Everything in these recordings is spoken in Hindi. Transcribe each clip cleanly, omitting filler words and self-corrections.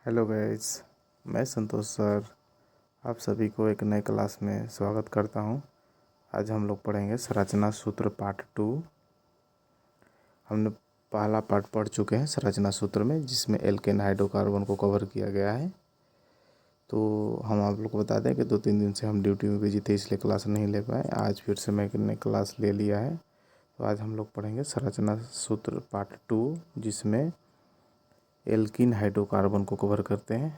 हेलो गाइस, मैं संतोष सर आप सभी को एक नए क्लास में स्वागत करता हूं। आज हम लोग पढ़ेंगे संरचना सूत्र पार्ट 2। हमने पहला पार्ट पढ़ चुके हैं संरचना सूत्र में, जिसमें एल्केन हाइड्रोकार्बन को कवर किया गया है। तो हम आप लोग को बता दें कि 2-3 दिन से हम ड्यूटी में बिजी थे, इसलिए क्लास नहीं ले पाए। आज फिर से मैंने क्लास ले लिया है। तो आज हम लोग पढ़ेंगे संरचना सूत्र पार्ट 2, जिसमें एल्कीन हाइड्रोकार्बन को कवर करते हैं।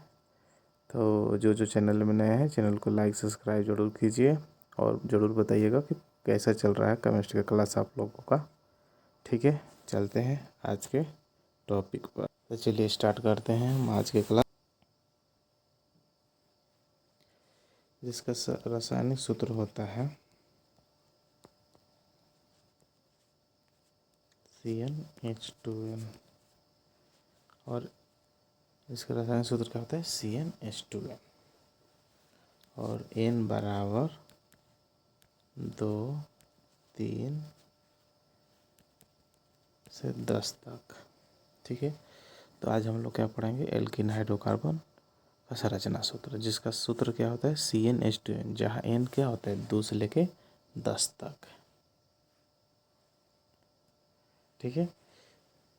तो जो चैनल में नए हैं, चैनल को लाइक सब्सक्राइब ज़रूर कीजिए और ज़रूर बताइएगा कि कैसा चल रहा है केमिस्ट्री का क्लास आप लोगों का। ठीक है, चलते हैं आज के टॉपिक पर। तो चलिए स्टार्ट करते हैं हम आज के क्लास, जिसका रासायनिक सूत्र होता है CnH2n और इसका रासायनिक सूत्र क्या होता है CnH2n और n बराबर 2, 3 से 10 तक। ठीक है, तो आज हम लोग क्या पढ़ेंगे, एल्कीन हाइड्रोकार्बन का संरचना सूत्र, जिसका सूत्र क्या होता है CnH2n, जहाँ n क्या होता है 2 से लेके 10 तक। ठीक है,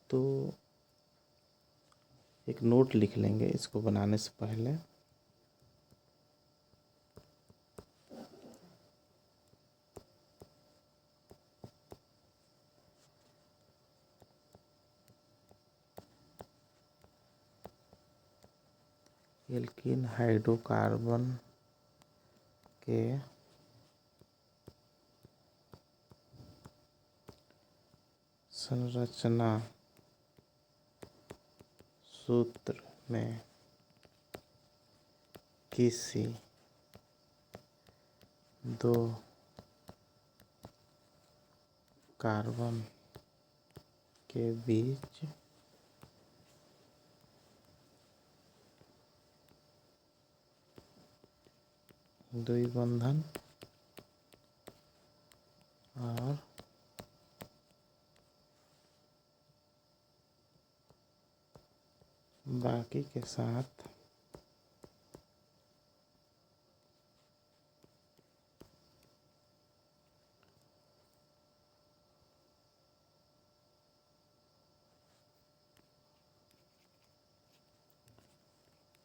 तो एक नोट लिख लेंगे इसको बनाने से पहले। एल्कीन हाइड्रोकार्बन के संरचना सूत्र में किसी दो कार्बन के बीच द्विबंधन और बाकी के साथ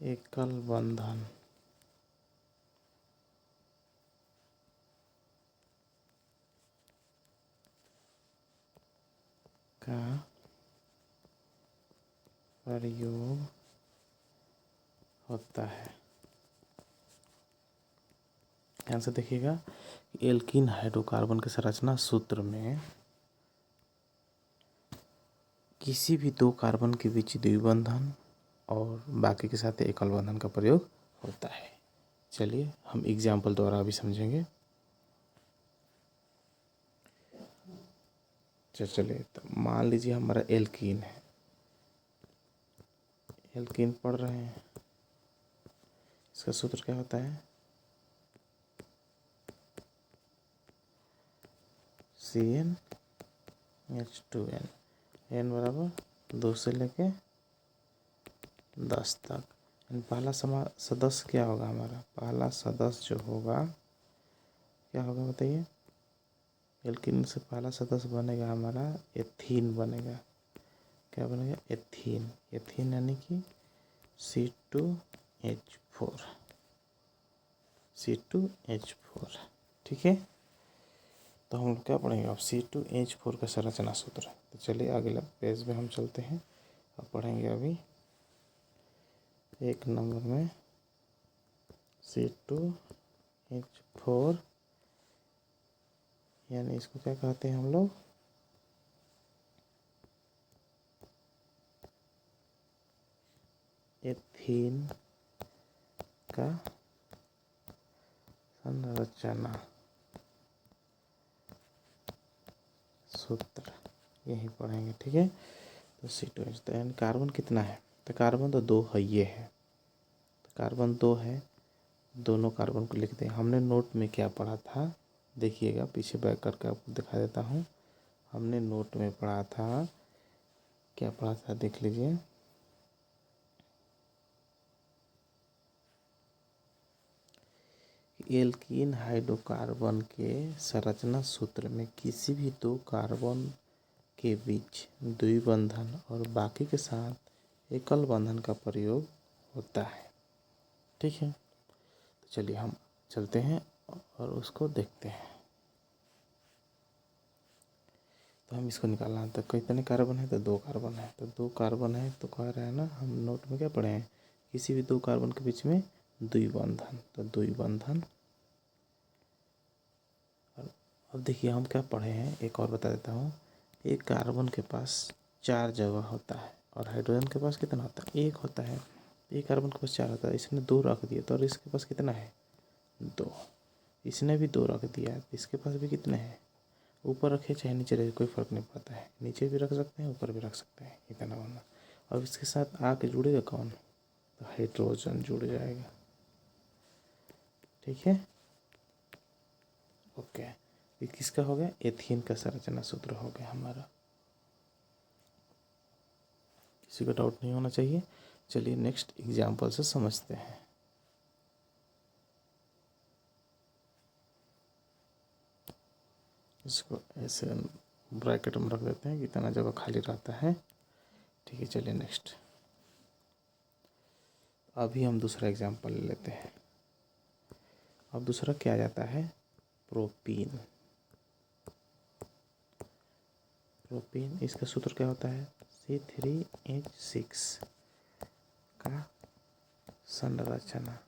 एकल बंधन का प्रयोग होता है। ध्यान से देखिएगा, एल्कीन हाइड्रोकार्बन के संरचना सूत्र में किसी भी दो कार्बन के बीच द्विबंधन और बाकी के साथ एकल बंधन का प्रयोग होता है। चलिए हम एग्जाम्पल द्वारा अभी समझेंगे। चलिए, तो मान लीजिए हमारा एल्कीन है, एल्कीन पढ़ रहे हैं। इसका सूत्र क्या होता है CnH2n, n बराबर 2 से लेके 10 तक। पहला सदस्य क्या होगा हमारा, पहला सदस्य जो होगा क्या होगा बताइए। एल्कीन से पहला सदस्य बनेगा हमारा एथीन बनेगा। क्या बनेगा, एथीन। एथीन यानी कि C2H4, C2H4। ठीक है, तो हम लोग क्या पढ़ेंगे अब C2H4 का संरचना सूत्र। तो चलिए अगला पेज में हम चलते हैं और पढ़ेंगे अभी 1 नंबर में C2H4 यानी इसको क्या कहते हैं हम लोग, एथीन का संरचना सूत्र यही पढ़ेंगे। ठीक है, तो C2H, तो यानी कार्बन कितना है, तो कार्बन तो 2 है, ये है, तो कार्बन 2 है। दोनों कार्बन को लिखते हैं। हमने नोट में क्या पढ़ा था, देखिएगा, पीछे बैक करके आपको दिखा देता हूँ। हमने नोट में पढ़ा था, क्या पढ़ा था देख लीजिए। एल्कीन हाइड्रोकार्बन के संरचना सूत्र में किसी भी दो कार्बन के बीच द्विबंधन और बाकी के साथ एकल बंधन का प्रयोग होता है। ठीक है, तो चलिए हम चलते हैं और उसको देखते हैं। तो हम इसको निकालना है, तो कितने कार्बन है, तो 2 कार्बन है, तो 2 कार्बन है, तो कह रहे हैं ना, हम नोट में क्या पढ़े हैं, किसी भी 2 कार्बन के बीच में द्विबंधन, तो द्विबंधन। और अब देखिए हम क्या पढ़े हैं, एक और बता देता हूँ। एक कार्बन के पास 4 जगह होता है और हाइड्रोजन के पास कितना होता है, 1 होता है। एक कार्बन के पास 4 होता है, इसने 2 रख दिया, तो और इसके पास कितना है, 2। इसने भी 2 रख दिया, इसके पास भी कितने हैं, ऊपर रखे चाहे नीचे रखे कोई फ़र्क नहीं पड़ता है, नीचे भी रख सकते हैं ऊपर भी रख सकते हैं, इतना होना। अब इसके साथ आके जुड़ेगा कौन, तो हाइड्रोजन जुड़ जाएगा। ठीक है, ओके। ये किसका हो गया, एथीन का संरचना सूत्र हो गया हमारा। किसी को डाउट नहीं होना चाहिए। चलिए नेक्स्ट एग्जाम्पल से समझते हैं। इसको ऐसे ब्रैकेट में रख देते हैं कि इतना जगह खाली रहता है। ठीक है, चलिए नेक्स्ट। अभी हम दूसरा एग्जाम्पल ले लेते हैं। अब दूसरा क्या आ जाता है, प्रोपीन। प्रोपीन, इसका सूत्र क्या होता है, C3H6 का संरचना।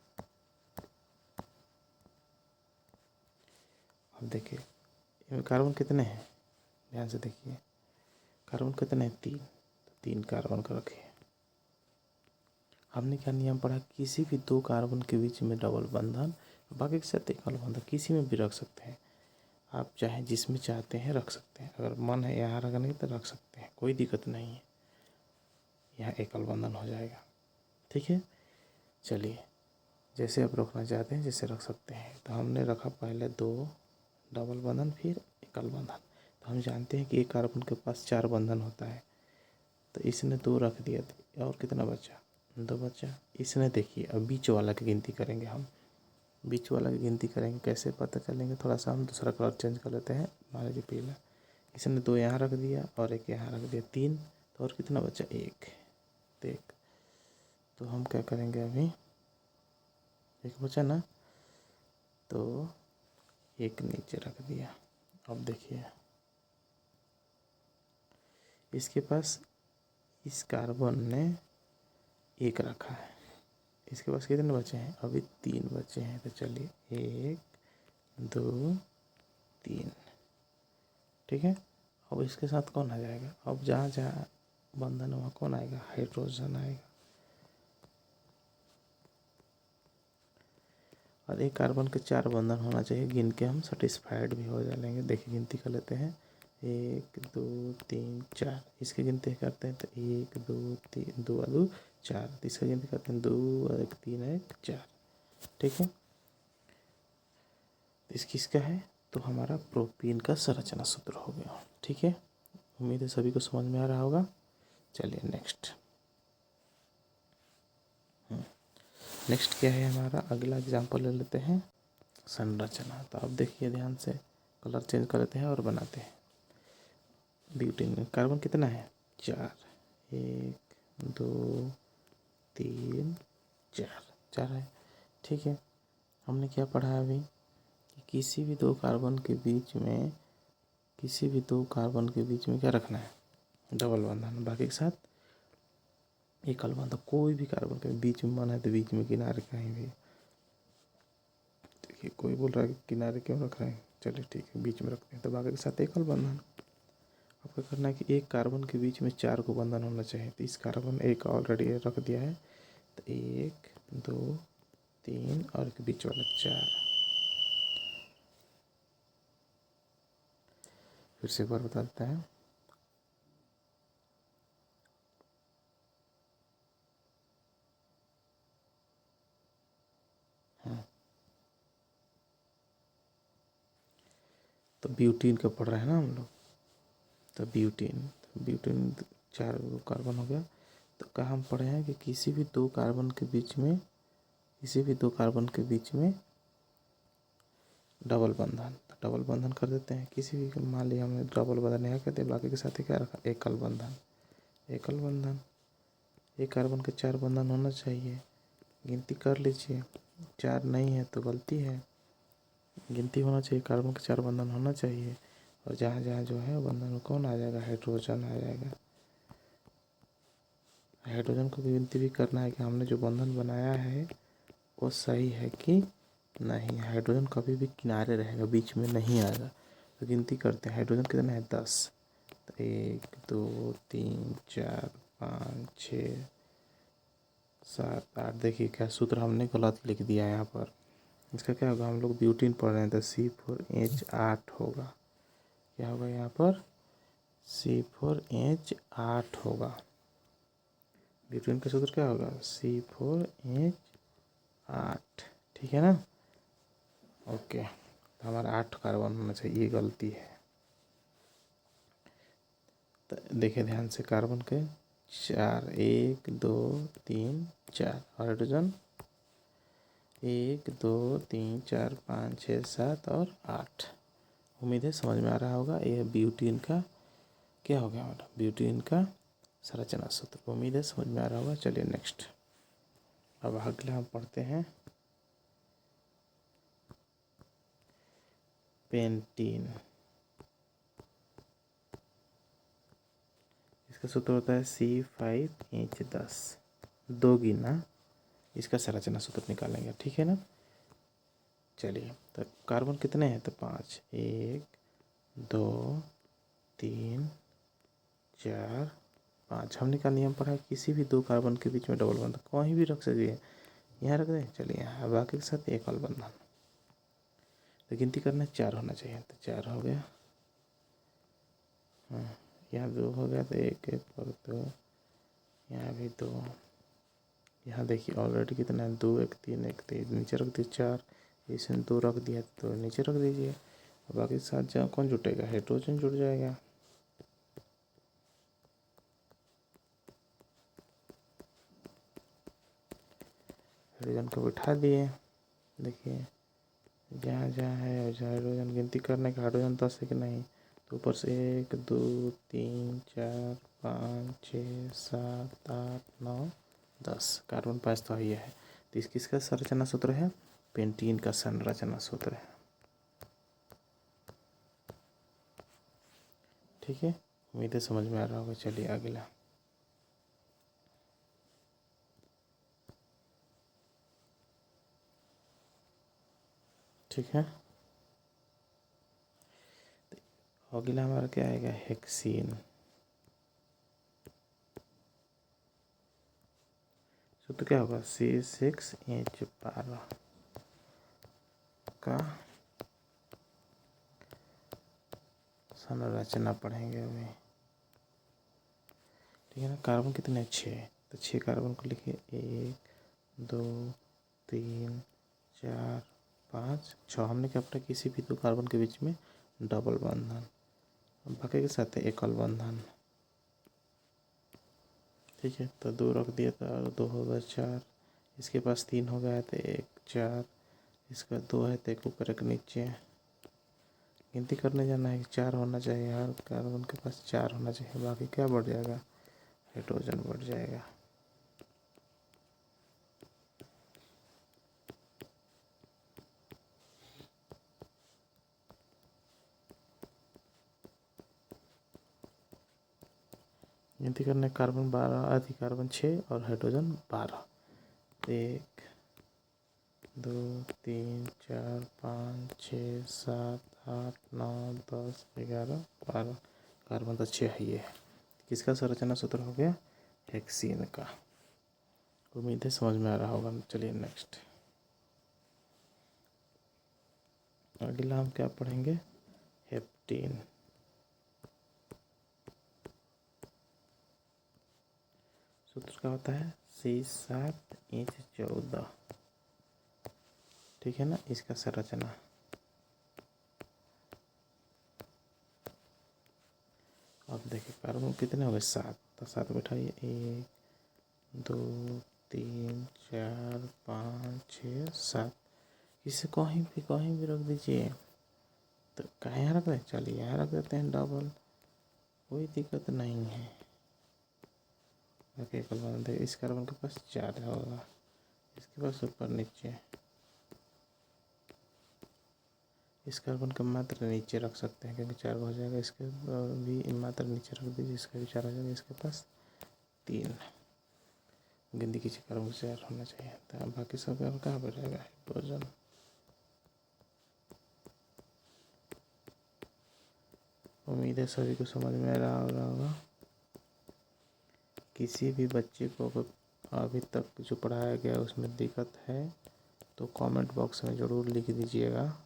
अब देखिए इसमें कार्बन कितने हैं, ध्यान से देखिए, कार्बन कितने हैं, 3, तो 3 कार्बन का रखिए। हमने क्या नियम पढ़ा, किसी भी 2 कार्बन के बीच में डबल बंधन, बाकी के साथ एकल बंधन, किसी में भी रख सकते हैं आप, चाहे जिसमें चाहते हैं रख सकते हैं। अगर मन है यहाँ रखने की तो रख सकते हैं, कोई दिक्कत नहीं है, यहाँ एकल बंधन हो जाएगा। ठीक है, चलिए जैसे आप रखना चाहते हैं जैसे रख सकते हैं। तो हमने रखा पहले 2 डबल बंधन, फिर एकल बंधन। तो हम जानते हैं कि एक कार्बन के पास 4 बंधन होता है, तो इसने 2 रख दिया, और कितना बचा, 2 बचा। इसने देखिए, अब बीच वाला की गिनती करेंगे हम, बीच वाला की गिनती करेंगे, कैसे पता चलेंगे, थोड़ा सा हम दूसरा कलर चेंज कर लेते हैं। मान लीजिए पीला, इसने 2 यहाँ रख दिया और 1 यहाँ रख दिया, 3, तो और कितना बचा, 1। देख, तो हम क्या करेंगे, अभी 1 बचा ना, तो 1 नीचे रख दिया। अब देखिए इसके पास, इस कार्बन ने 1 रखा है, इसके पास कितने बचे हैं, अभी 3 बचे हैं। तो चलिए 1 2 3, ठीक है। अब इसके साथ कौन आ जाएगा, अब जहाँ जहाँ बंधन है वहाँ कौन आएगा, हाइड्रोजन आएगा। और एक कार्बन के 4 बंधन होना चाहिए, गिन के हम सेटिस्फाइड भी हो जाएंगे। देखिए गिनती कर लेते हैं, 1 2 3 4, इसकी गिनती करते हैं तो 1 2 3, 2 2 4, इसकी गिनती करते हैं 2 1 3 1 4। ठीक है, इस किसका है, तो हमारा प्रोपीन का संरचना सूत्र हो गया। ठीक है, उम्मीद है सभी को समझ में आ रहा होगा। चलिए नेक्स्ट। नेक्स्ट क्या है हमारा, अगला एग्जाम्पल ले लेते हैं, संरचना। तो अब देखिए ध्यान से, कलर चेंज कर लेते हैं और बनाते हैं। ब्यूटेन में कार्बन कितना है, 4, 1 2 3 4 है। ठीक है, हमने क्या पढ़ा अभी, कि किसी भी 2 कार्बन के बीच में, किसी भी 2 कार्बन के बीच में क्या रखना है, डबल बंधन, बाकी के साथ एकल बंधन। कोई भी कार्बन के बीच में मन है तो बीच में किनारे कहीं भी, देखिए कोई बोल रहा है कि किनारे क्यों रख रहे हैं, चलिए ठीक है बीच में रखते हैं, तो बाकी के साथ एकल बंधन। आपको करना है कि एक कार्बन के बीच में 4 को बंधन होना चाहिए, तो इस कार्बन एक ऑलरेडी रख दिया है, तो 1 2 3 और एक बीच वाला 4। फिर से एक बार बता देता है, हाँ। तो ब्यूटीन का पढ़ रहे हैं ना हम लोग, तो ब्यूटीन 4 कार्बन हो गया। तो कहाँ हम पढ़े हैं कि किसी भी 2 कार्बन के बीच में, किसी भी 2 कार्बन के बीच में डबल बंधन, तो डबल बंधन कर देते हैं। किसी भी मान लिया हमने डबल बंधन यहाँ कर दिया, बाकी के साथ ही क्या रखा, एकल बंधन। एकल बंधन, एक कार्बन के 4 बंधन होना चाहिए। गिनती कर लीजिए, 4 नहीं है तो गलती है, गिनती होना चाहिए, कार्बन के 4 बंधन होना चाहिए। और जहाँ जहाँ जो है बंधन में कौन आ जाएगा, हाइड्रोजन आ जाएगा। हाइड्रोजन को गिनती भी करना है कि हमने जो बंधन बनाया है वो सही है कि नहीं। हाइड्रोजन कभी भी किनारे रहेगा, बीच में नहीं आएगा। तो गिनती करते हैं, हाइड्रोजन कितना है, 10। तो 1 2 3 4 5 6 7 8। देखिए क्या सूत्र हमने गलत लिख दिया है यहाँ पर। इसका क्या होगा, हम लोग ब्यूटीन पढ़ रहे हैं तो C4H8 होगा। क्या होगा यहाँ पर, C4H8 होगा। ब्यूटीन का सूत्र क्या होगा, C4H8। ठीक है ना। ओके, तो हमारा 8 कार्बन होना चाहिए, ये गलती है। तो देखिए ध्यान से, कार्बन के 4, 1 2 3 4, हाइड्रोजन 1 2 3 4 5 6 7 और 8। उम्मीद है समझ में आ रहा होगा। ये ब्यूटीन का क्या हो गया हमारा, ब्यूटीन का संरचना सूत्र। उम्मीद है समझ में आ रहा होगा। चलिए नेक्स्ट, अब अगला हम पढ़ते हैं पेंटीन। इसका सूत्र होता है C5H10। 2 गिना इसका संरचना सूत्र निकालेंगे, ठीक है ना। चलिए, तो कार्बन कितने हैं, तो 5, 1 2 3 4 5। हमने का नियम पढ़ा है, किसी भी 2 कार्बन के बीच में डबल बंधन कहीं भी रख सकते, यहाँ रख दें। चलिए यहाँ, बाकी के साथ एकल बंधन। तो गिनती करना 4 होना चाहिए, तो 4 हो गया। हाँ, यहाँ 2 हो गया, तो 1 1 और 2, यहाँ भी 2। यहाँ देखिए ऑलरेडी कितना है, 2 1 3 1 3, नीचे रख दिए 4, इसमें 2 रख दिया तो नीचे रख दीजिए। और बाकी के साथ जहाँ कौन जुटेगा, हाइड्रोजन जुड़ जाएगा। हाइड्रोजन को बिठा दिए। देखिए जहाँ जहाँ है हाइड्रोजन, गिनती करने का, हाइड्रोजन 10 है कि नहीं, तो ऊपर से 1 2 3 4 5 6 7 8 9 10। कार्बन 5 तो ये है। तो इस किसका संरचना सूत्र है, पेंटीन का संरचना सूत्र है। ठीक है, उम्मीद है समझ में आ रहा होगा। चलिए अगला, ठीक है। अगला हमारा क्या आएगा, हेक्सीन। सूत्र क्या होगा, C6H12 का संरचना पढ़ेंगे अभी, ठीक है ना। कार्बन कितने हैं, 6। तो 6 कार्बन को लिखिए, 1 2 3 4 5 6। हमने क्या पढ़ा, किसी भी 2 कार्बन के बीच में डबल बंधन, बाकी के साथ एकल बंधन। ठीक है, तो 2 रख दिया था, 2 हो गया 4। इसके पास 3 हो गया है तो 1 4, इसका 2 है तो 1 ऊपर 1 नीचे। गिनती करने जाना है कि 4 होना चाहिए, हर कार्बन के पास 4 होना चाहिए। बाकी क्या बढ़ जाएगा, हाइड्रोजन बढ़ जाएगा। गिनती करने, कार्बन 12, आदि कार्बन 6 और हाइड्रोजन 12। 1 2 3 4 5 6 7 8 9 10 11 12। कार्बन तो 6 है, ये है। किसका संरचना सूत्र हो गया, हेक्सीन का। उम्मीद है समझ में आ रहा होगा। चलिए नेक्स्ट, अगला हम क्या पढ़ेंगे, हेप्टीन। सूत्र क्या होता है, C7H14। ठीक है ना। इसका संरचना, अब देखिए कार्बन कितने हो गए, 7। तो 7 बैठाइए, 1 2 3 4 5 6 7। इसे कहीं भी रख दीजिए। तो कहाँ यहाँ रख दें, चलिए यहाँ रख देते हैं डबल, कोई दिक्कत नहीं है। ओके, एकल बना दे। इस कार्बन के पास 4 होगा, इसके पास ऊपर नीचे। इस कार्बन का मात्र नीचे रख सकते हैं क्योंकि 4 हो जाएगा। इसके भी मात्र नीचे रख दीजिए, इसका भी 4 हो जाएगा। इसके पास 3। गिनती किसी कार्बन से 4 होना चाहिए, तो बाकी सब कहाँ पर रहेगा, हाइड्रोजन। उम्मीद है सभी को समझ में आ रहा होगा। किसी भी बच्चे को अभी तक जो पढ़ाया गया उसमें दिक्कत है तो कमेंट बॉक्स में ज़रूर लिख दीजिएगा।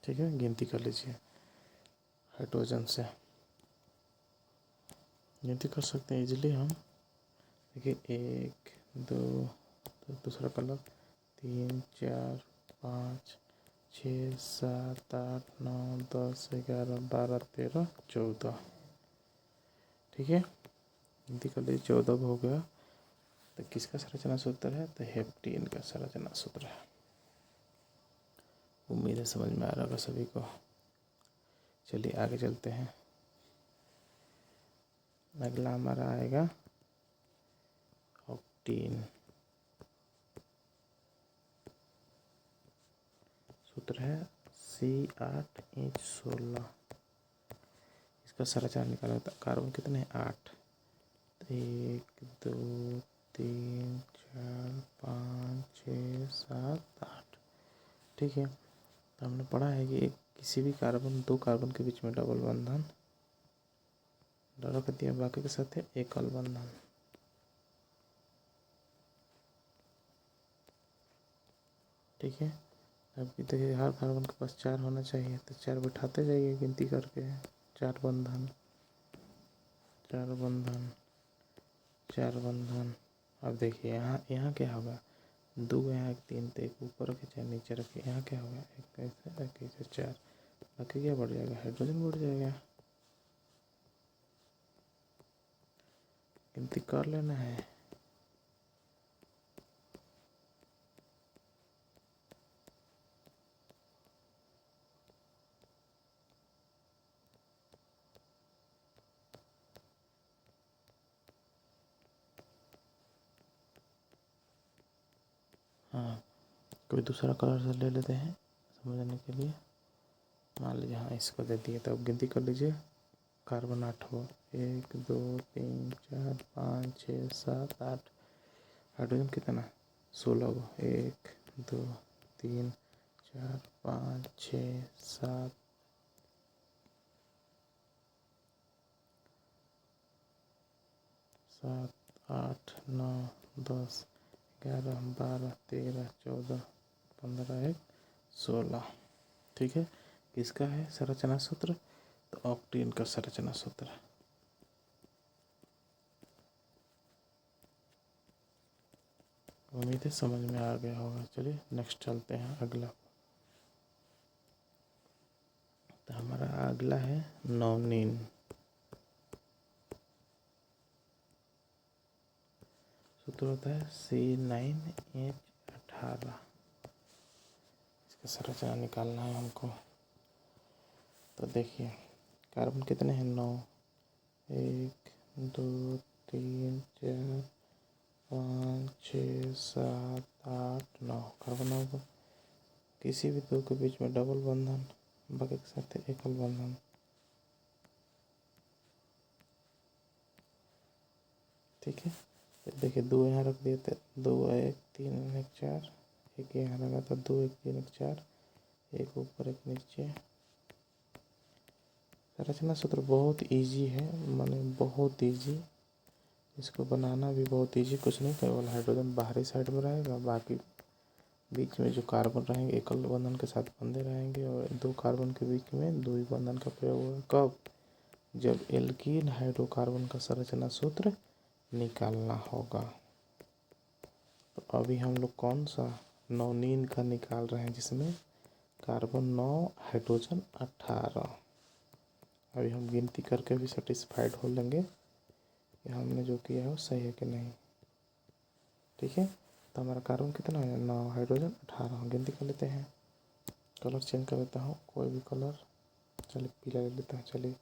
ठीक है, गिनती कर लीजिए। हाइड्रोजन से गिनती कर सकते हैं इजीली हम। देखिए 1 2, दूसरा कलर 3 4 5 6 7 8 9 10 11 12 13 14। ठीक है, गिनती कर लीजिए। 14 हो गया। तो किसका संरचना सूत्र है, तो हेप्टेन का संरचना सूत्र है। उम्मीद है समझ में आ रहा होगा सभी को। चलिए आगे चलते हैं। अगला हमारा आएगा ऑक्टेन। सूत्र है C8H16। इसका संरचना निकाला था। कार्बन कितने हैं, 8। 1 2 3 4 5 6 7 8। ठीक है, तो हमने पढ़ा है कि किसी भी कार्बन, 2 कार्बन के बीच में डबल बंधन रख दिया, बाकी के साथ है एकल बंधन। ठीक है, अब देखिए हर कार्बन के पास 4 होना चाहिए, तो 4 बिठाते जाइए गिनती करके। 4 बंधन 4 बंधन 4 बंधन। अब देखिए यहाँ क्या होगा, 2 यहाँ 1 3, तो एक ऊपर रखे चाहे नीचे रखे। यहाँ क्या होगा, 1 ऐसे 1 ऐसे 4, बाकी क्या बढ़ जाएगा, हाइड्रोजन बढ़ जाएगा। गिनती कर लेना है। हाँ, कोई दूसरा कलर से ले लेते हैं समझने के लिए। मान लीजिए हाँ इसको दे दिए, तो अब गिनती कर लीजिए। कार्बन 8 हो, 1 2 3 4 5 6 7 8। हाइड्रोजन कितना, 16 हो, 1 2 3 4 5 6 7 7 8 9 10 11 12 13 14 15 1 16। ठीक है, किसका है संरचना सूत्र, तो ऑक्टेन का संरचना सूत्र। उम्मीद है समझ में आ गया होगा। चलिए नेक्स्ट चलते हैं अगला। तो हमारा अगला है नॉनिन। सूत्र होता है C9H18। इसका संरचना निकालना है हमको। तो देखिए कार्बन कितने हैं, 9। 1 2 3 4 5 6 7 8 9 कार्बन होगा। किसी भी 2 के बीच में डबल बंधन, बाकी के साथ एकल बंधन। ठीक है, तो देखिए 2 यहाँ रख दिए थे, 2 1 3 1 4, एक यहाँ लगा था, 2 1 3 1 4, एक ऊपर एक नीचे। संरचना सूत्र बहुत इजी है, माने बहुत इजी। इसको बनाना भी बहुत इजी, कुछ नहीं, केवल हाइड्रोजन बाहरी साइड में रहेगा, बाकी बीच में जो कार्बन रहेंगे एकल बंधन के साथ बंधे रहेंगे, और 2 कार्बन के बीच में द्वि बंधन का प्रयोग होगा। कब, जब एल्कीन हाइड्रोकार्बन का संरचना सूत्र निकालना होगा। तो अभी हम लोग कौन सा, नॉनिन का निकाल रहे हैं, जिसमें कार्बन 9 हाइड्रोजन 18। अभी हम गिनती करके भी सेटिस्फाइड हो लेंगे कि हमने जो किया है वो सही है कि नहीं। ठीक है। तो हमारा कार्बन कितना है 9, हाइड्रोजन 18। गिनती कर लेते हैं। कलर चेंज कर देता हूँ, कोई भी कलर। चलिए पीला ले लेता हूँ। चलिए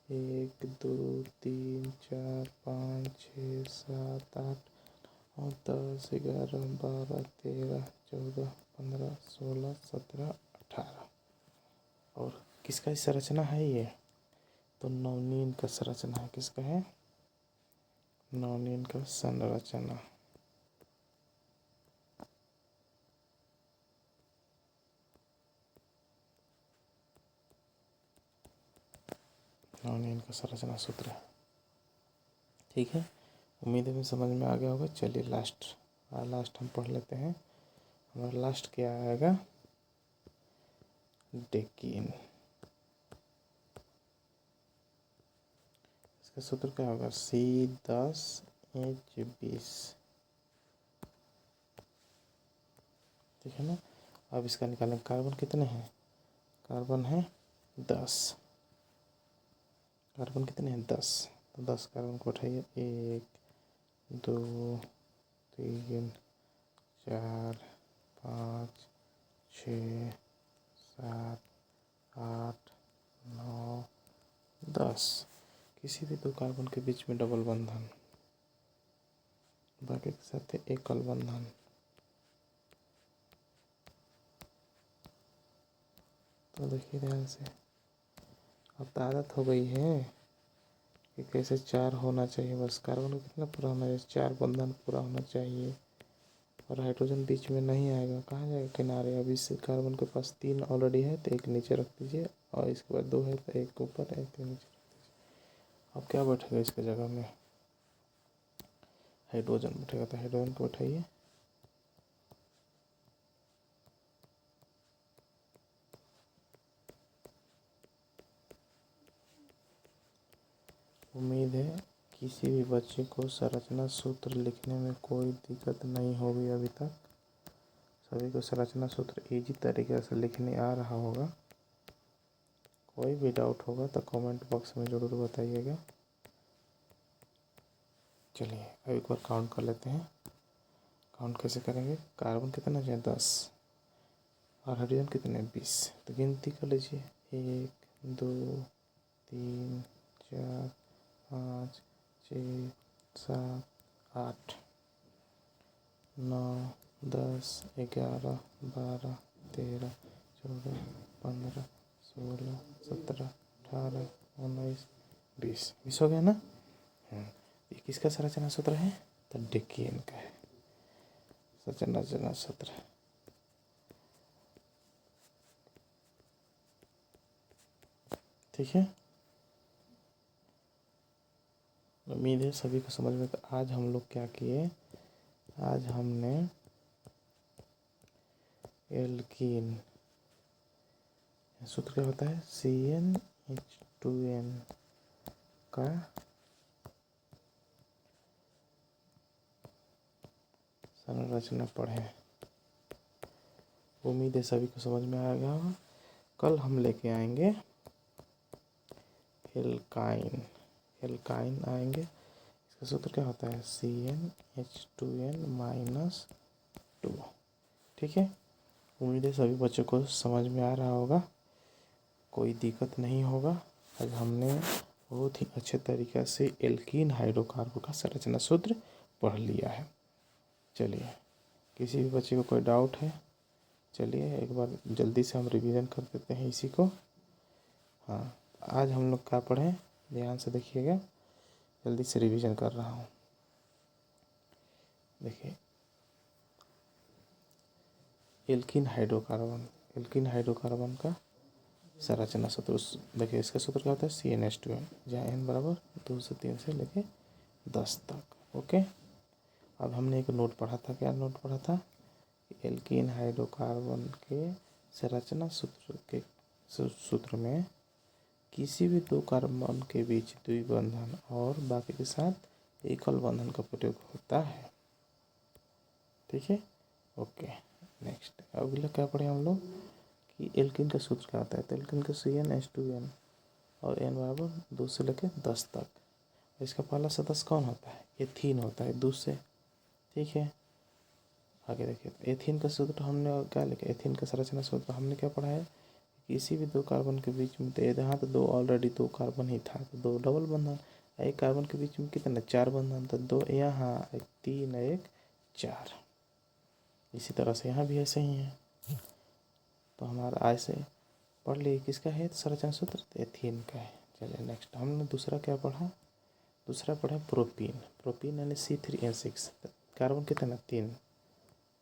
1 2 3 4 5 6 7 8 और 10 11 12 13 14 15 16 17 18। और किसका संरचना है ये? तो नवनीन का संरचना है। किसका है? नवनीन का संरचना। नवनीन का संरचना सूत्र है। ठीक है, उम्मीद है मैं समझ में आ गया होगा। चलिए लास्ट हम पढ़ लेते हैं। हमारा लास्ट क्या आएगा? डेकिन। इसका सूत्र क्या होगा? C10H20। ठीक है ना। अब इसका निकालें। कार्बन कितने हैं? कार्बन है 10। कार्बन कितने हैं? 10। तो 10 कार्बन को उठाइए। 1 2 3 4 5 6 7 8 9 10। किसी भी दो कार्बन के बीच में डबल बंधन, बाकी के साथ एकल बंधन। तो देखिए ध्यान से, अब तो आदत हो गई है कि कैसे 4 होना चाहिए। बस कार्बन को कितना पूरा होना चाहिए? 4 बंधन पूरा होना चाहिए। और हाइड्रोजन बीच में नहीं आएगा। कहाँ जाएगा? किनारे। अभी से कार्बन के पास 3 ऑलरेडी है तो एक नीचे रख दीजिए, और इसके बाद 2 है तो एक ऊपर एक नीचे रख दीजिए। अब क्या बैठेगा इसके जगह में? हाइड्रोजन बैठेगा। तो हाइड्रोजन को बैठाइए। उम्मीद है किसी भी बच्चे को संरचना सूत्र लिखने में कोई दिक्कत नहीं होगी अभी तक। सभी को संरचना सूत्र इजी तरीके से लिखने आ रहा होगा। कोई भी डाउट होगा तो कमेंट बॉक्स में ज़रूर बताइएगा। चलिए अब एक बार काउंट कर लेते हैं। काउंट कैसे करेंगे? कार्बन कितना है? 10 और हाइड्रोजन कितने? 20। तो गिनती कर लीजिए। 1 2 3 4 5 6 7 8 9 10 11 12 13 14 15 16 17 18 19 20। 20 हो गया ना? ये किसका संरचना सूत्र है? तो डेकियन का है संरचना सूत्र। ठीक है, उम्मीद है सभी को समझ में। तो आज हम लोग क्या किए? आज हमने एल्कीन, सूत्र क्या होता है? CnH2n का संरचना पढ़े। उम्मीद है सभी को समझ में आ गया होगा। कल हम लेके आएंगे एल्काइन। एल्काइन आएंगे। इसका सूत्र क्या होता है? CnH2n-2। ठीक है, उम्मीद है सभी बच्चों को समझ में आ रहा होगा, कोई दिक्कत नहीं होगा। आज हमने बहुत ही अच्छे तरीक़े से एल्कीन हाइड्रोकार्बन का संरचना सूत्र पढ़ लिया है। चलिए, किसी भी बच्चे को कोई डाउट है? चलिए एक बार जल्दी से हम रिवीजन कर देते हैं इसी को। हाँ, आज हम लोग क्या पढ़ें? ध्यान से देखिएगा, जल्दी से रिवीजन कर रहा हूँ। देखिए, एल्कीन हाइड्रोकार्बन का संरचना सूत्र। देखिए इसका सूत्र क्या होता है? CnH2n, जहाँ n बराबर 2 से 3 से लेके 10 तक। ओके, अब हमने एक नोट पढ़ा था। क्या नोट पढ़ा था? एल्कीन हाइड्रोकार्बन के संरचना सूत्र में किसी भी दो कार्बन के बीच द्विबंधन और बाकी के साथ एकल बंधन का प्रयोग होता है। ठीक है, ओके। नेक्स्ट अगला क्या पढ़े हम लोग कि एल्कीन का सूत्र क्या होता है? तो एल्कीन का CnH2n और n बराबर 2 से लेकर 10 तक। इसका पहला सदस्य कौन होता है? एथीन होता है 2 से। ठीक है, आगे देखिए, तो एथीन का सूत्र हमने क्या लिखा, एथीन का संरचना सूत्र हमने क्या पढ़ा है, किसी भी दो कार्बन के बीच में, तो यहाँ तो दो ऑलरेडी दो कार्बन ही था, तो दो डबल बंधन, एक कार्बन के बीच में कितना 4 बंधन, तो दो यहाँ, एक 3 एक 4। इसी तरह से यहाँ भी ऐसे ही है। तो हमारा ऐसे पढ़ लिए किसका है, तो संरचना सूत्र एथीन का है। चलिए नेक्स्ट हमने दूसरा क्या पढ़ा, दूसरा पढ़ा प्रोपीन। प्रोपीन यानी C3N6, कार्बन कितना 3,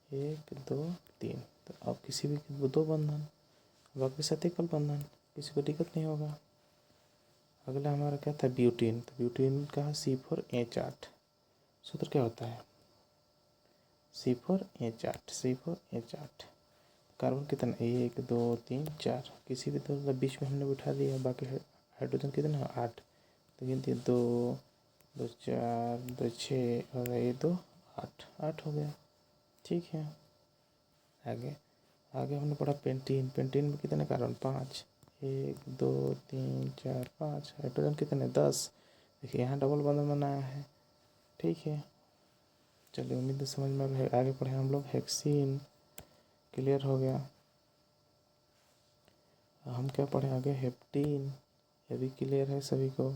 1 2 3। तो अब किसी भी दो बंधन, बाकी साथ एकल बंधन, किसी को दिक्कत नहीं होगा। अगला हमारा क्या था ब्यूटीन, तो ब्यूटीन का C4H8 सूत्र क्या होता है, C4H8 कार्बन कितना 1 2 3 4, किसी भी दो बीच में हमने बिठा दिया, बाकी हाइड्रोजन कितना 8, तो गिनती 2 2 4 2 6 और ये 2 8 8 हो गया। ठीक है, आगे आगे हमने पढ़ा पेंटीन। पेंटीन में कितने कार्बन 5, 1 2 3 4 5, हाइड्रोजन कितने 10। देखिए यहाँ डबल बंधन बनाया है। ठीक है, चलिए उम्मीद है समझ में आए। आगे पढ़े हम लोग हेक्सीन, क्लियर हो गया। हम क्या पढ़े आगे, हेप्टीन, ये भी क्लियर है सभी को।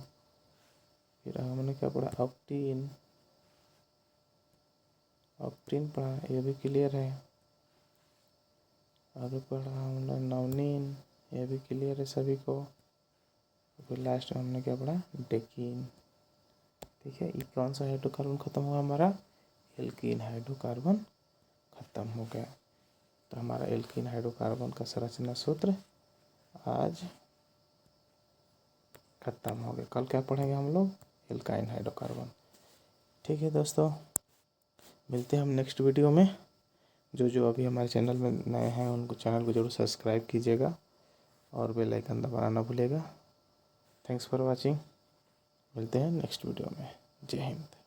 फिर हमने क्या पढ़ा, ऑक्टीन, ऑक्टीन पढ़ा, ये भी क्लियर है। आगे पढ़ा हमने नवनीन, ये भी क्लियर है सभी को। फिर लास्ट में हमने क्या पढ़ा, डेकीन। ठीक है, ये कौन सा हाइड्रोकार्बन खत्म हुआ हमारा, एल्कीन हाइड्रोकार्बन खत्म हो गया। तो हमारा एल्कीन हाइड्रोकार्बन का संरचना सूत्र आज खत्म हो गया। कल क्या पढ़ेंगे हम लोग, एल्काइन हाइड्रोकार्बन। ठीक है दोस्तों, मिलते हैं हम नेक्स्ट वीडियो में। जो अभी हमारे चैनल में नए हैं उनको चैनल को जरूर सब्सक्राइब कीजिएगा और बेल आइकन दबाना ना भूलिएगा। थैंक्स फॉर वॉचिंग, मिलते हैं नेक्स्ट वीडियो में। जय हिंद।